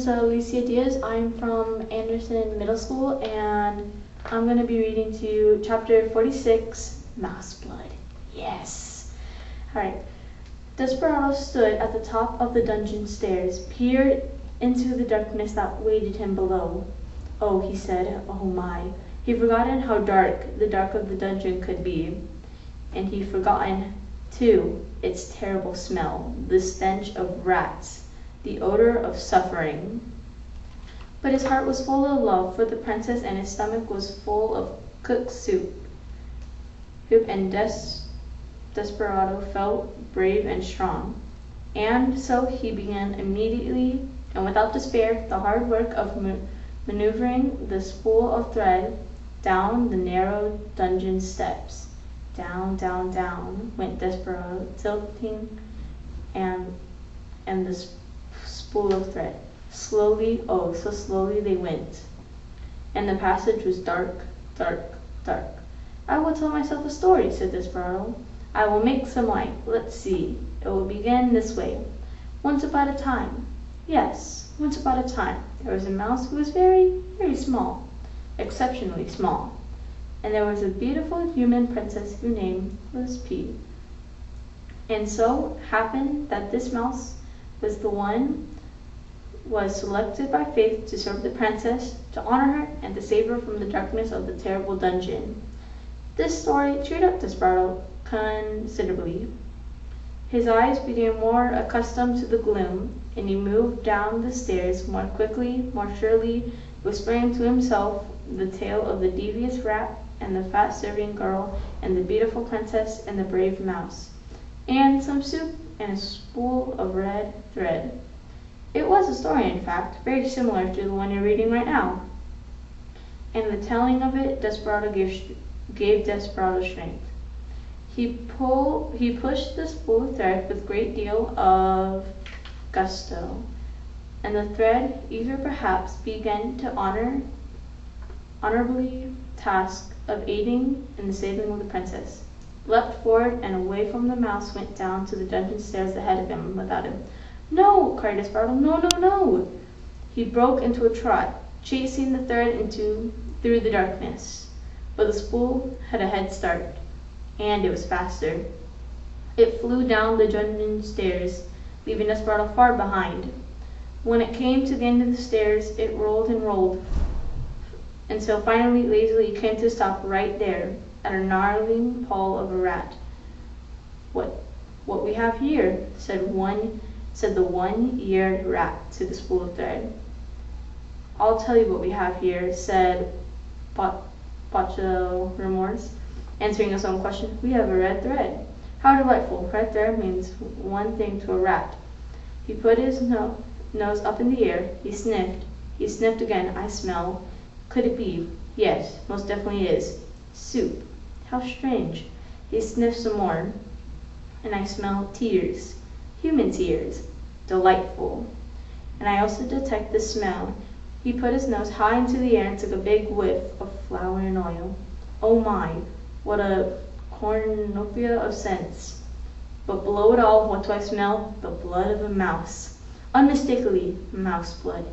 is Alicia Diaz. I'm from Anderson Middle School, and I'm going to be reading to you Chapter 46, Mouse Blood. Yes! Alright. Despereaux stood at the top of the dungeon stairs, peered into the darkness that waited him below. Oh, he said, oh my. He'd forgotten how dark the dark of the dungeon could be. And he'd forgotten, too, its terrible smell, the stench of rats, the odor of suffering. But his heart was full of love for the princess, and his stomach was full of cooked soup. And Despereaux felt brave and strong. And so he began immediately and without despair the hard work of maneuvering the spool of thread down the narrow dungeon steps. Down, down, down went Despereaux, tilting and the spool of thread. Slowly, oh, so slowly they went. And the passage was dark, dark, dark. I will tell myself a story, said Despereaux. I will make some light. Let's see. It will begin this way. Once upon a time. Yes, once upon a time. There was a mouse who was very, very small. Exceptionally small. And there was a beautiful human princess whose name was P. And so happened that this mouse was selected by fate to serve the princess, to honor her, and to save her from the darkness of the terrible dungeon. This story cheered up Despereaux considerably. His eyes became more accustomed to the gloom, and he moved down the stairs more quickly, more surely, whispering to himself the tale of the devious rat and the fat serving girl and the beautiful princess and the brave mouse, and some soup and a spool of red thread. It was a story, in fact, very similar to the one you're reading right now. And the telling of it gave Despereaux strength. He pushed the spool of thread with a great deal of gusto, and the thread, eager perhaps, began to honorably task of aiding in the saving of the princess. Leapt forward and away from the mouse went down to the dungeon stairs ahead of him without him. No, cried Despereaux, no, no, no. He broke into a trot, chasing the thread through the darkness. But the spool had a head start, and it was faster. It flew down the dungeon stairs, leaving Despereaux far behind. When it came to the end of the stairs, it rolled and rolled, and so finally lazily came to stop right there, at a gnarling paw of a rat. What we have here, said the one-eared rat to the spool of thread. I'll tell you what we have here, said Botcho Remorse, answering his own question. We have a red thread. How delightful. Red thread means one thing to a rat. He put his nose up in the air. He sniffed. He sniffed again. I smell. Could it be? Yes, most definitely is. Soup. How strange. He sniffed some more. And I smell tears. Human tears. Delightful. And I also detect the smell. He put his nose high into the air and took a big whiff of flour and oil. Oh my, what a cornucopia of scents. But below it all, what do I smell? The blood of a mouse. Unmistakably, mouse blood.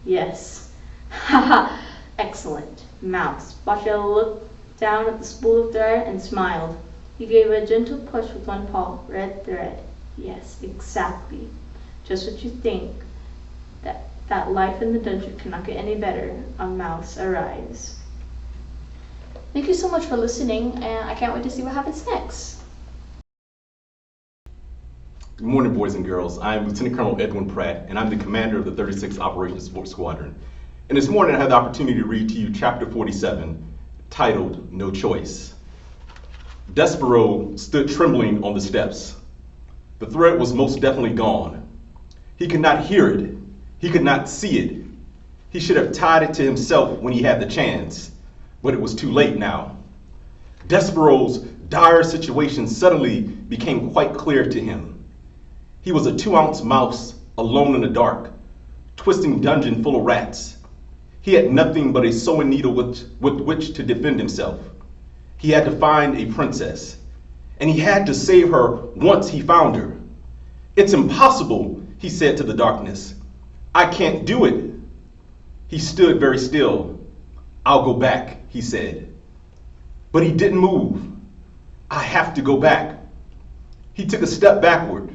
Yes. Ha ha! Excellent. Mouse. Botcho looked down at the spool of thread and smiled. He gave a gentle push with one paw. Red thread. Yes, exactly. Just what you think. That life in the dungeon cannot get any better. A mouse arrives. Thank you so much for listening, and I can't wait to see what happens next. Good morning, boys and girls. I am Lieutenant Colonel Edwin Pratt, and I'm the commander of the 36th Operations Sports Squadron. And this morning I had the opportunity to read to you Chapter 47, titled No Choice. Despereaux stood trembling on the steps. The thread was most definitely gone. He could not hear it. He could not see it. He should have tied it to himself when he had the chance, but it was too late now. Despereaux's dire situation suddenly became quite clear to him. He was a 2-ounce mouse alone in the dark, twisting dungeon full of rats. He had nothing but a sewing needle with which to defend himself. He had to find a princess, and he had to save her once he found her. It's impossible, he said to the darkness. I can't do it. He stood very still. I'll go back, he said. But he didn't move. I have to go back. He took a step backward.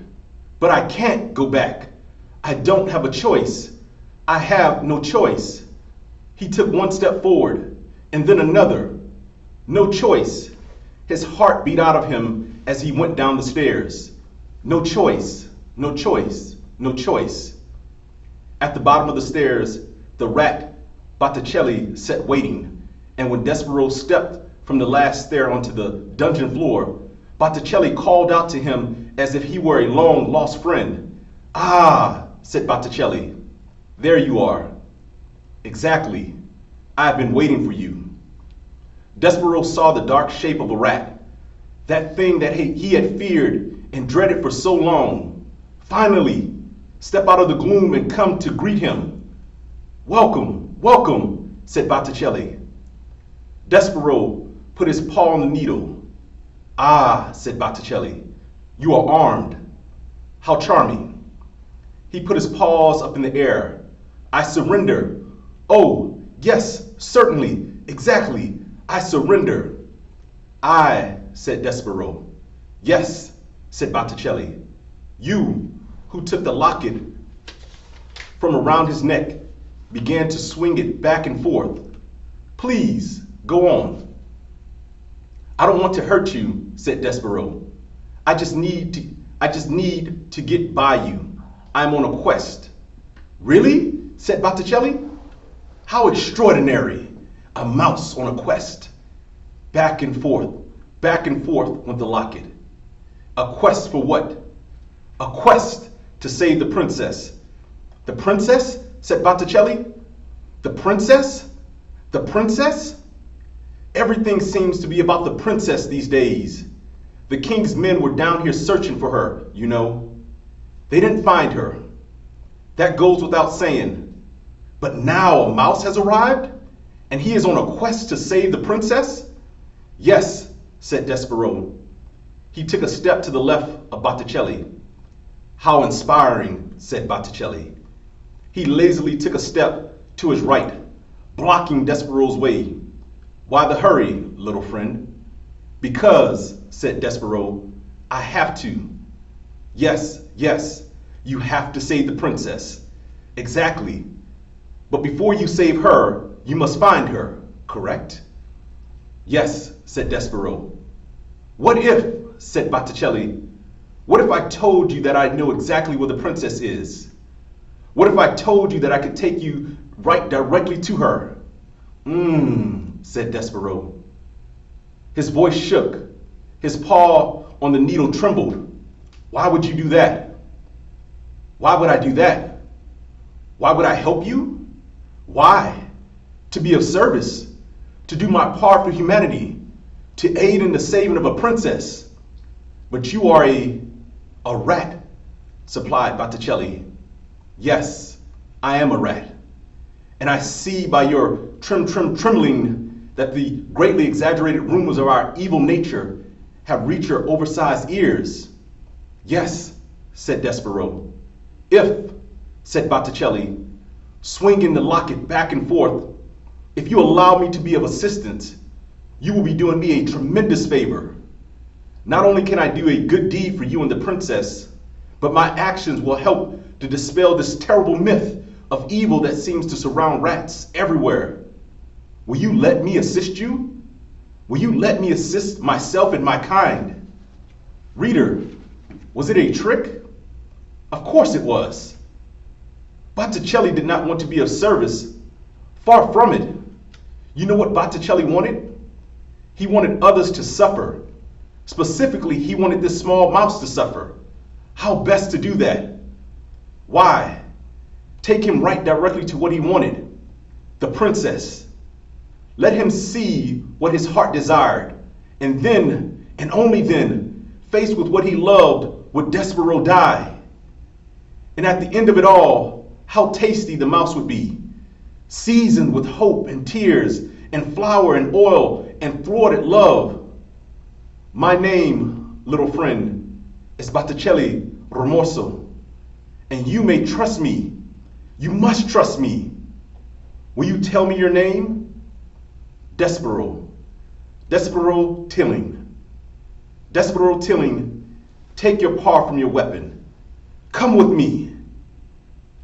But I can't go back. I don't have a choice. I have no choice. He took one step forward and then another. No choice. His heart beat out of him as he went down the stairs. No choice, no choice, no choice. At the bottom of the stairs, the rat Botticelli sat waiting, and when Despereaux stepped from the last stair onto the dungeon floor, Botticelli called out to him as if he were a long-lost friend. Ah, said Botticelli, there you are. Exactly. I've been waiting for you. Despereaux saw the dark shape of a rat, that thing that he had feared and dreaded for so long, finally step out of the gloom and come to greet him. Welcome, welcome, said Botticelli. Despereaux put his paw on the needle. Ah, said Botticelli, you are armed. How charming. He put his paws up in the air. I surrender. Oh, yes, certainly, exactly, I surrender. I, said Despereaux. Yes, said Botticelli. You, who took the locket from around his neck, began to swing it back and forth. Please, go on. I don't want to hurt you, said Despereaux. I just need to get by you. I'm on a quest. Really? Said Botticelli. How extraordinary. A mouse on a quest. Back and forth went the locket. A quest for what? A quest to save the princess. The princess? Said Botticelli. The princess? The princess? Everything seems to be about the princess these days. The king's men were down here searching for her, you know. They didn't find her. That goes without saying. But now a mouse has arrived, and he is on a quest to save the princess? Yes, said Despereaux. He took a step to the left of Botticelli. How inspiring, said Botticelli. He lazily took a step to his right, blocking Despereaux's way. Why the hurry, little friend? Because, said Despereaux, I have to. Yes, yes, you have to save the princess. Exactly. But before you save her, you must find her, correct? Yes, said Despereaux. What if, said Botticelli, what if I told you that I know exactly where the princess is? What if I told you that I could take you right directly to her? Said Despereaux. His voice shook. His paw on the needle trembled. Why would you do that? Why would I do that? Why would I help you? Why? To be of service, to do my part for humanity, to aid in the saving of a princess. But you are a rat, supplied Botticelli. Yes, I am a rat. And I see by your trembling that the greatly exaggerated rumors of our evil nature have reached your oversized ears. Yes, said Despereaux. If, said Botticelli, swinging the locket back and forth, if you allow me to be of assistance, you will be doing me a tremendous favor. Not only can I do a good deed for you and the princess, but my actions will help to dispel this terrible myth of evil that seems to surround rats everywhere. Will you let me assist you? Will you let me assist myself and my kind? Reader, was it a trick? Of course it was. Botticelli did not want to be of service. Far from it. You know what Botticelli wanted? He wanted others to suffer. Specifically, he wanted this small mouse to suffer. How best to do that? Why? Take him right directly to what he wanted, the princess. Let him see what his heart desired, and then, and only then, faced with what he loved, would Despereaux die. And at the end of it all, how tasty the mouse would be, seasoned with hope and tears and flour and oil and thwarted love. My name, little friend, is Botticelli Romorso, and you may trust me You must trust me. Will you tell me your name? Despereaux. Despereaux Tilling. Despereaux Tilling, take your paw from your weapon. Come with me.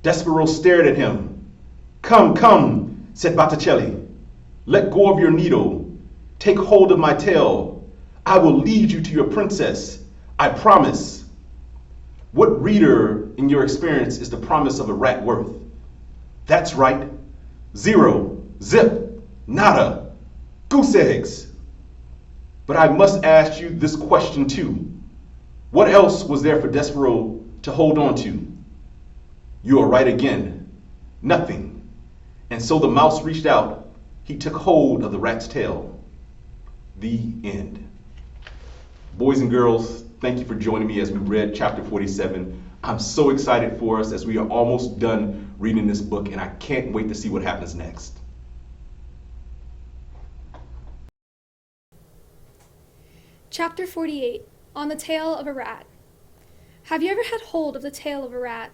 Despereaux stared at him. Come, come, said Botticelli. Let go of your needle. Take hold of my tail. I will lead you to your princess. I promise. What reader in your experience is the promise of a rat worth? That's right. 0, zip, nada, goose eggs. But I must ask you this question too. What else was there for Despereaux to hold on to? You are right again. Nothing. And so the mouse reached out. He took hold of the rat's tail. The end. Boys and girls, thank you for joining me as we read chapter 47. I'm so excited for us as we are almost done reading this book, and I can't wait to see what happens next. Chapter 48, On the Tail of a Rat. Have you ever had hold of the tail of a rat?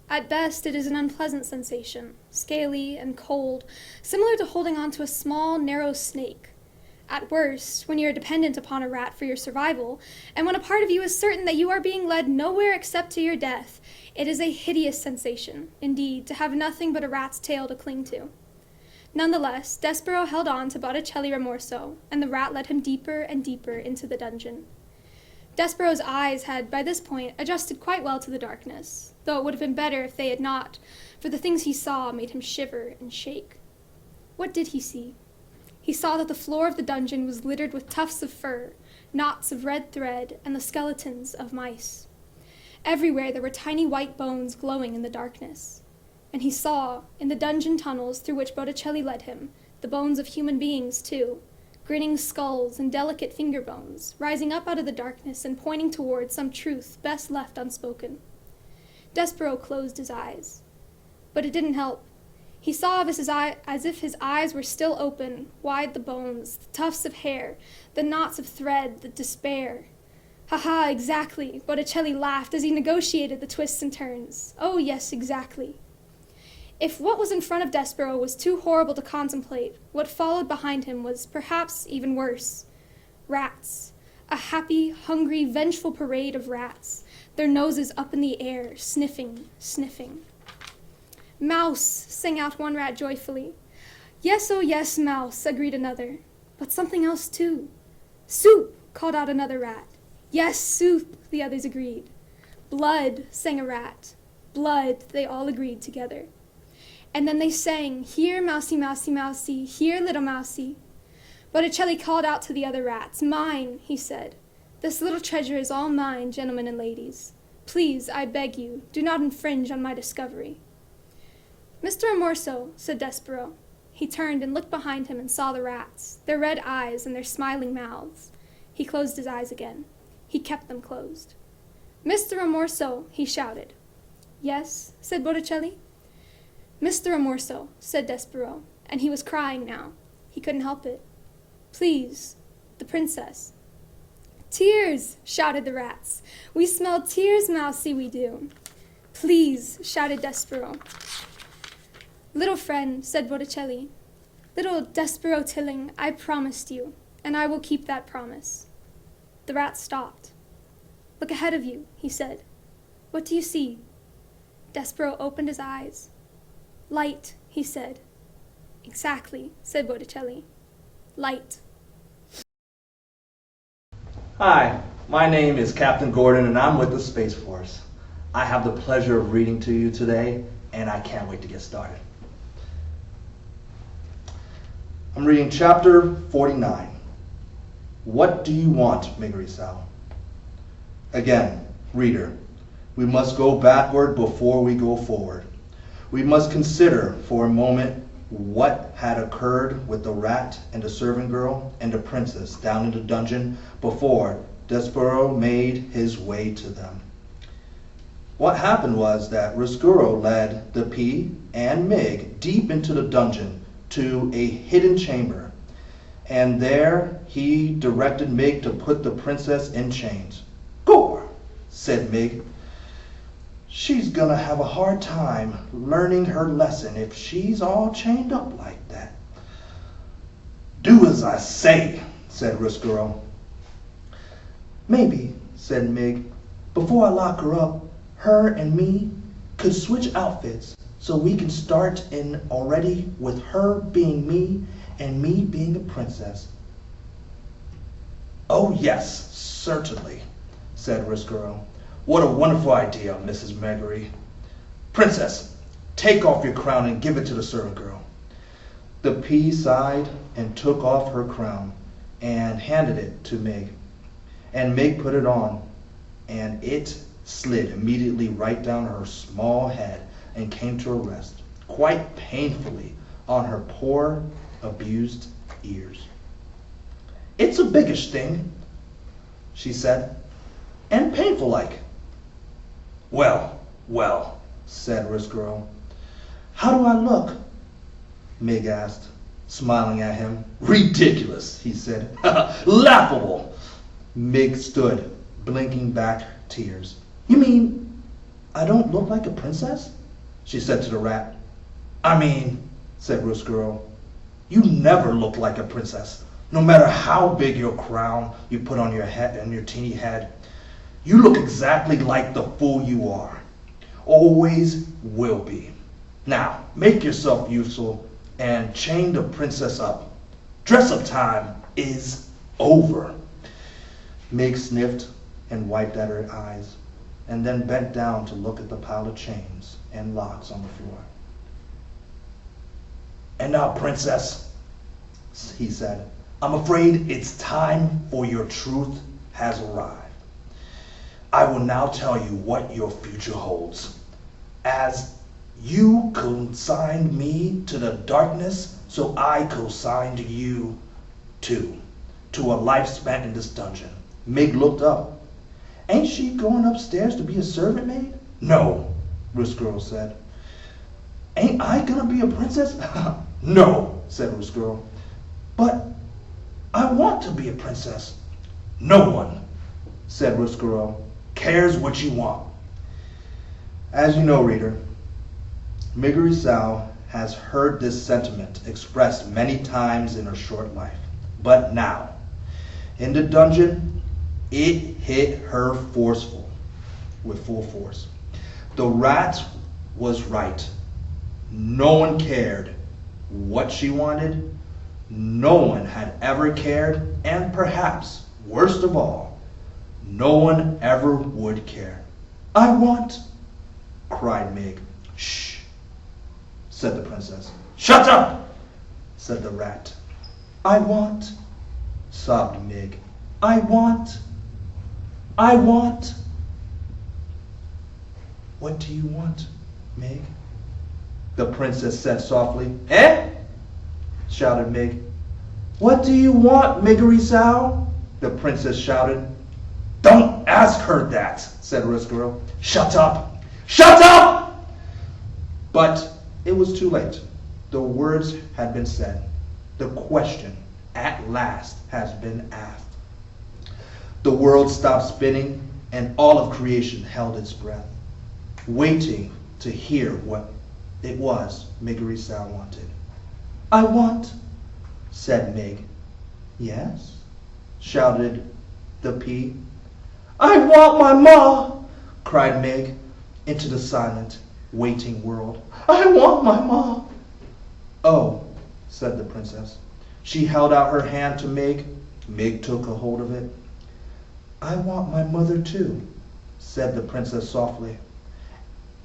At best, it is an unpleasant sensation, scaly and cold, similar to holding on to a small, narrow snake. At worst, when you are dependent upon a rat for your survival, and when a part of you is certain that you are being led nowhere except to your death, it is a hideous sensation, indeed, to have nothing but a rat's tail to cling to. Nonetheless, Despereaux held on to Botticelli Rimorso, and the rat led him deeper and deeper into the dungeon. Despereaux's eyes had, by this point, adjusted quite well to the darkness, though it would have been better if they had not, for the things he saw made him shiver and shake. What did he see? He saw that the floor of the dungeon was littered with tufts of fur, knots of red thread, and the skeletons of mice. Everywhere there were tiny white bones glowing in the darkness. And he saw, in the dungeon tunnels through which Botticelli led him, the bones of human beings, too, grinning skulls and delicate finger bones, rising up out of the darkness and pointing toward some truth best left unspoken. Despereaux closed his eyes. But it didn't help. He saw as if his eyes were still open, wide the bones, the tufts of hair, the knots of thread, the despair. Ha, exactly, Botticelli laughed as he negotiated the twists and turns. Oh, yes, exactly. If what was in front of Despereaux was too horrible to contemplate, what followed behind him was perhaps even worse. Rats. A happy, hungry, vengeful parade of rats, their noses up in the air, sniffing, sniffing. Mouse, sang out one rat joyfully. Yes, oh yes, mouse, agreed another. But something else too. Soup, called out another rat. Yes, soup, the others agreed. Blood, sang a rat. Blood, they all agreed together. And then they sang, here, mousey, mousey, mousey, here, little mousey. Botticelli called out to the other rats. Mine, he said. This little treasure is all mine, gentlemen and ladies. Please, I beg you, do not infringe on my discovery. Mr. Rimorso, said Despereaux. He turned and looked behind him and saw the rats, their red eyes and their smiling mouths. He closed his eyes again. He kept them closed. Mr. Rimorso, he shouted. Yes, said Botticelli. Mr. Rimorso, said Despereaux, and he was crying now. He couldn't help it. Please, the princess. Tears, shouted the rats. We smell tears, mousey, we do. Please, shouted Despereaux. Little friend, said Botticelli. Little Despereaux Tilling, I promised you, and I will keep that promise. The rat stopped. Look ahead of you, he said. What do you see? Despereaux opened his eyes. Light, he said. Exactly, said Botticelli. Light. Hi, my name is Captain Gordon and I'm with the Space Force. I have the pleasure of reading to you today and I can't wait to get started. I'm reading chapter 49. What do you want, Migrisal? Again, reader, we must go backward before we go forward. We must consider for a moment what had occurred with the rat and the servant girl and the princess down in the dungeon before Despereaux made his way to them. What happened was that Roscuro led the P and Mig deep into the dungeon to a hidden chamber, and there he directed Mig to put the princess in chains. Gore, said Mig. She's gonna have a hard time learning her lesson if she's all chained up like that. Do as I say, said Risquero. Maybe, said Mig, before I lock her up, her and me could switch outfits so we can start in already with her being me and me being a princess. Oh yes, certainly, said Risquero. What a wonderful idea, Mrs. Meggery. Princess, take off your crown and give it to the servant girl. The pea sighed and took off her crown and handed it to Meg. And Meg put it on, and it slid immediately right down her small head and came to a rest, quite painfully, on her poor, abused ears. It's a biggish thing, she said, and painful like. Well, well, said Risquero. How do I look? Mig asked, smiling at him. Ridiculous, he said. Laughable. Mig stood, blinking back tears. You mean I don't look like a princess? She said to the rat. I mean, said Risquero, you never look like a princess, no matter how big your crown you put on your head and your teeny head. You look exactly like the fool you are. Always will be. Now, make yourself useful and chain the princess up. Dress-up time is over. Meg sniffed and wiped at her eyes, and then bent down to look at the pile of chains and locks on the floor. And now, princess, he said, I'm afraid it's time for your truth has arrived. I will now tell you what your future holds. As you consigned me to the darkness, so I consigned you to a life spent in this dungeon. Meg looked up. Ain't she going upstairs to be a servant maid? No, Risquero said. Ain't I gonna be a princess? No, said Risquero. But I want to be a princess. No one, said Risquero, cares what you want. As you know, reader, Miggery Sow has heard this sentiment expressed many times in her short life. But now, in the dungeon, it hit her with full force. The rat was right. No one cared what she wanted. No one had ever cared, and perhaps, worst of all, no one ever would care. I want, cried Meg. Shh, said the princess. Shut up, said the rat. I want, sobbed Meg. I want. What do you want, Meg? The princess said softly. Eh? Shouted Meg. What do you want, Miggery Sow? The princess shouted. Don't ask her that, said Risquero. Shut up! Shut up! But it was too late. The words had been said. The question, at last, has been asked. The world stopped spinning, and all of creation held its breath, waiting to hear what it was Miggery Sow wanted. I want, said Meg. Yes, shouted the pea. I want my ma, cried Meg into the silent, waiting world. I want my ma. Oh, said the princess. She held out her hand to Meg. Meg took a hold of it. I want my mother too, said the princess softly.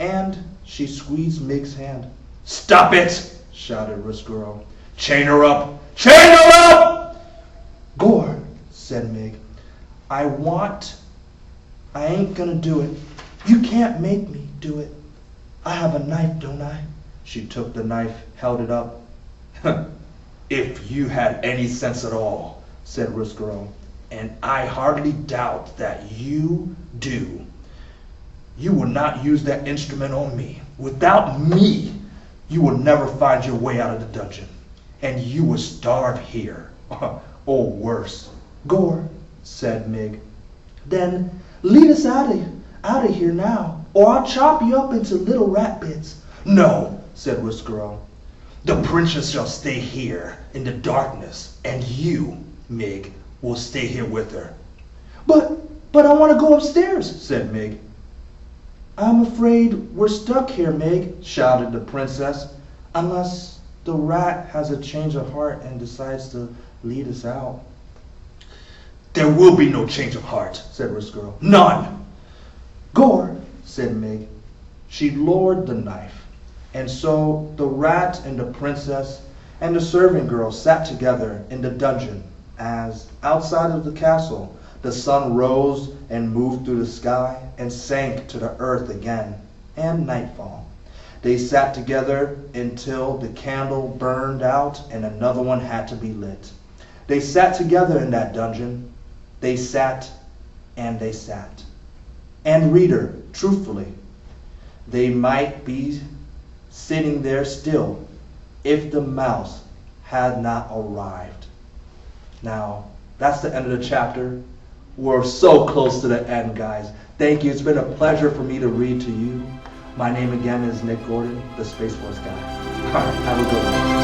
And she squeezed Meg's hand. Stop it, shouted Risquero. Chain her up! Chain her up! Gore, said Meg. I ain't gonna do it. You can't make me do it. I have a knife, don't I? She took the knife, held it up. If you had any sense at all, said Risquero, and I hardly doubt that you do, you will not use that instrument on me. Without me, you will never find your way out of the dungeon, and you will starve here, or worse. Gore, said Meg. Then lead us out of here now, or I'll chop you up into little rat bits." "No," said Whiskerell. "The princess shall stay here in the darkness, and you, Mig, will stay here with her." But I want to go upstairs," said Mig. "I'm afraid we're stuck here, Mig," shouted the princess, "unless the rat has a change of heart and decides to lead us out." "There will be no change of heart," said Whiskerell. "None." "Gore," said Mig. She lowered the knife, and so the rat and the princess and the servant girl sat together in the dungeon as, outside of the castle, the sun rose and moved through the sky and sank to the earth again, and nightfall. They sat together until the candle burned out and another one had to be lit. They sat together in that dungeon. They sat and they sat. And reader, truthfully, they might be sitting there still if the mouse had not arrived. Now, that's the end of the chapter. We're so close to the end, guys. Thank you. It's been a pleasure for me to read to you. My name again is Nick Gordon, the Space Force guy. All right, have a good one.